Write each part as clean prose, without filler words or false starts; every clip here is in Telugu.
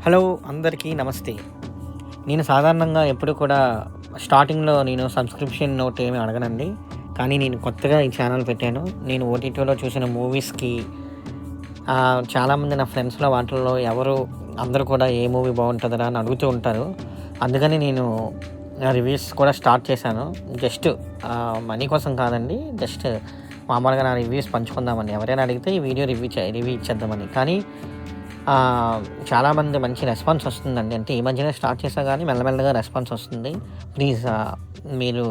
హలో అందరికీ నమస్తే. నేను సాధారణంగా ఎప్పుడు కూడా స్టార్టింగ్‌లో నేను సబ్స్క్రిప్షన్ నోట్ ఏమి అడగనండి. కానీ నేను కొత్తగా ఈ ఛానల్ పెట్టాను. నేను ఓటీటీలో చూసిన మూవీస్‌కి చాలామంది నా ఫ్రెండ్స్‌లో వాటిల్లో అందరూ కూడా ఏ మూవీ బాగుంటదిరా అని అడుగుతూ ఉంటారు. అందుకని నేను రివ్యూస్ కూడా స్టార్ట్ చేశాను. జస్ట్ మనీ కోసం కాదండి. జస్ట్ మామూలుగా నా రివ్యూస్ పంచుకుందామని. ఎవరైనా అడిగితే ఈ వీడియో రివ్యూ ఇచ్చేద్దామని. కానీ చాలామంది మంచి రెస్పాన్స్ వస్తుందండి. అంటే ఈ మధ్యనే స్టార్ట్ చేశా గానీ మెల్లమెల్లగా రెస్పాన్స్ వస్తుంది. ప్లీజ్ మీరు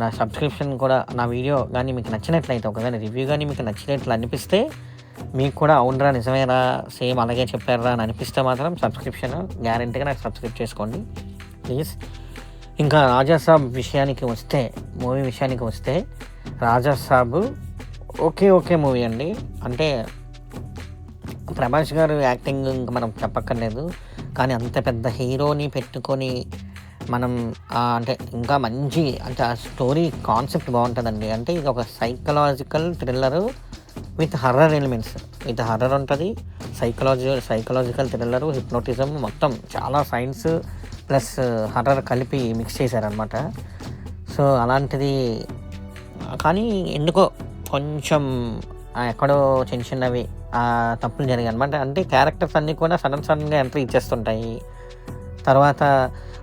నా సబ్స్క్రిప్షన్ కూడా నా వీడియో గానీ మీకు నచ్చినట్లయితే, ఒకవేళ రివ్యూ గానీ మీకు నచ్చినట్లు అనిపిస్తే, మీకు కూడా అవునురా నిజమేరా సేమ్ అలాగే చెప్పారురా అని అనిపిస్తే మాత్రం సబ్స్క్రిప్షన్ గ్యారంటీగా నాకు సబ్స్క్రైబ్ చేసుకోండి ప్లీజ్. ఇంకా రాజాసాబ్ మూవీ విషయానికి వస్తే రాజాసాబ్ ఓకే మూవీ అండి. అంటే ప్రభాస్ గారు యాక్టింగ్ ఇంక మనం చెప్పక్కర్లేదు. కానీ అంత పెద్ద హీరోని పెట్టుకొని మనం అంటే ఇంకా మంచి అంటే ఆ స్టోరీ కాన్సెప్ట్ బాగుంటుందండి. అంటే ఇది ఒక psychological thriller with horror elements. With horror ఉంటుంది, సైకలాజికల్ థ్రిల్లరు, హిప్నోటిజం మొత్తం చాలా సైన్స్ ప్లస్ హర్రర్ కలిపి మిక్స్ చేశారనమాట. సో అలాంటిది కానీ ఎందుకో కొంచెం ఎక్కడో చిన్నవి తప్పులు జరిగాయి అనమాట. అంటే క్యారెక్టర్స్ అన్నీ కూడా సడన్గా ఎంట్రీ ఇచ్చేస్తుంటాయి. తర్వాత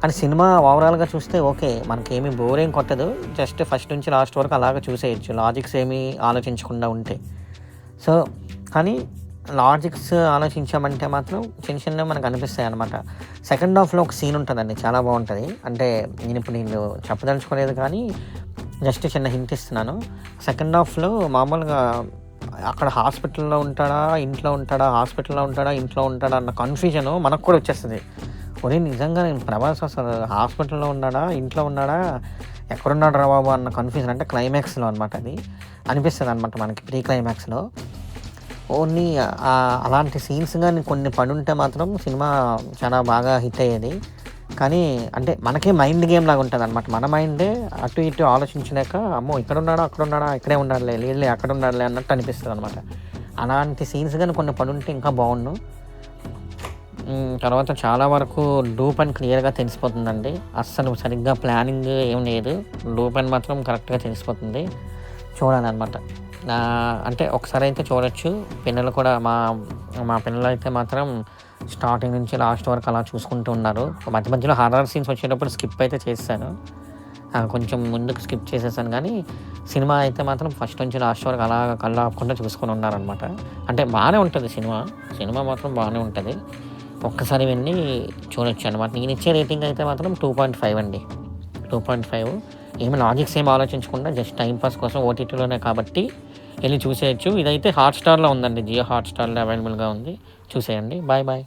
అని సినిమా ఓవరాల్గా చూస్తే ఓకే, మనకేమీ బోర్ ఏం కొట్టదు. జస్ట్ ఫస్ట్ నుంచి లాస్ట్ వరకు అలాగే చూసేయచ్చు, లాజిక్స్ ఏమీ ఆలోచించకుండా ఉంటే. సో కానీ లాజిక్స్ ఆలోచించామంటే మాత్రం చిన్నవి మనకు అనిపిస్తాయి అనమాట. సెకండ్ హాఫ్లో ఒక సీన్ ఉంటుందండి, చాలా బాగుంటుంది. అంటే నేను చెప్పదలుచుకోలేదు కానీ జస్ట్ చిన్న హింట్ ఇస్తున్నాను. సెకండ్ హాఫ్లో మామూలుగా అక్కడ హాస్పిటల్లో ఉంటాడా, ఇంట్లో ఉంటాడా అన్న కన్ఫ్యూజన్ మనకు కూడా వచ్చేస్తుంది. నిజంగా నేను ప్రభాస్ అసలు హాస్పిటల్లో ఉన్నాడా, ఇంట్లో ఉన్నాడా, ఎక్కడున్నాడు రా బాబు అన్న కన్ఫ్యూజన్. అంటే క్లైమాక్స్లో అనమాట అది అనిపిస్తుంది అనమాట మనకి. ప్రీ క్లైమాక్స్లో అలాంటి సీన్స్ కానీ కొన్ని పడుంటే మాత్రం సినిమా చాలా బాగా హిట్ అయ్యేది. కానీ అంటే మనకే మైండ్ గేమ్ లాగా ఉంటుంది అనమాట. మన మైండే అటు ఇటు ఆలోచించలేక అమ్మో అక్కడే ఉండాలి, లేదు అక్కడ ఉండాలి అన్నట్టు అనిపిస్తుంది అనమాట. అలాంటి సీన్స్ కానీ కొన్ని పడుంటే ఇంకా బాగుండు. తర్వాత చాలా వరకు డూప్ అని క్లియర్గా తెలిసిపోతుందండి. అస్సలు సరిగ్గా ప్లానింగ్ ఏం లేదు, డూప్ అని మాత్రం కరెక్ట్గా తెలిసిపోతుంది. చూడాలన్నమాట. అంటే ఒకసారి అయితే చూడొచ్చు. పిల్లలు కూడా మా పిల్లలు అయితే మాత్రం స్టార్టింగ్ నుంచి లాస్ట్ వరకు అలా చూసుకుంటూ ఉన్నారు. మధ్యలో హారర్ సీన్స్ వచ్చేటప్పుడు స్కిప్ అయితే చేశాను, కొంచెం ముందుకు స్కిప్ చేసేసాను. కానీ సినిమా అయితే మాత్రం ఫస్ట్ నుంచి లాస్ట్ వరకు అలా కళ్ళు ఆపకుండా చూసుకొని ఉన్నారనమాట. అంటే బాగానే ఉంటుంది సినిమా మాత్రం బాగానే ఉంటుంది. ఒక్కసారి వెళ్ళి చూడొచ్చు అనమాట. నేను ఇచ్చే రేటింగ్ అయితే మాత్రం 2.5 అండి. 2.5 ఏమి లాజిక్స్ ఏం ఆలోచించకుండా జస్ట్ టైంపాస్ కోసం ఓటీటీలోనే కాబట్టి వెళ్ళి చూసేయచ్చు. ఇదైతే హాట్స్టార్లో ఉందండి, జియో హాట్స్టార్లో అవైలబుల్గా ఉంది. చూసేయండి. బాయ్.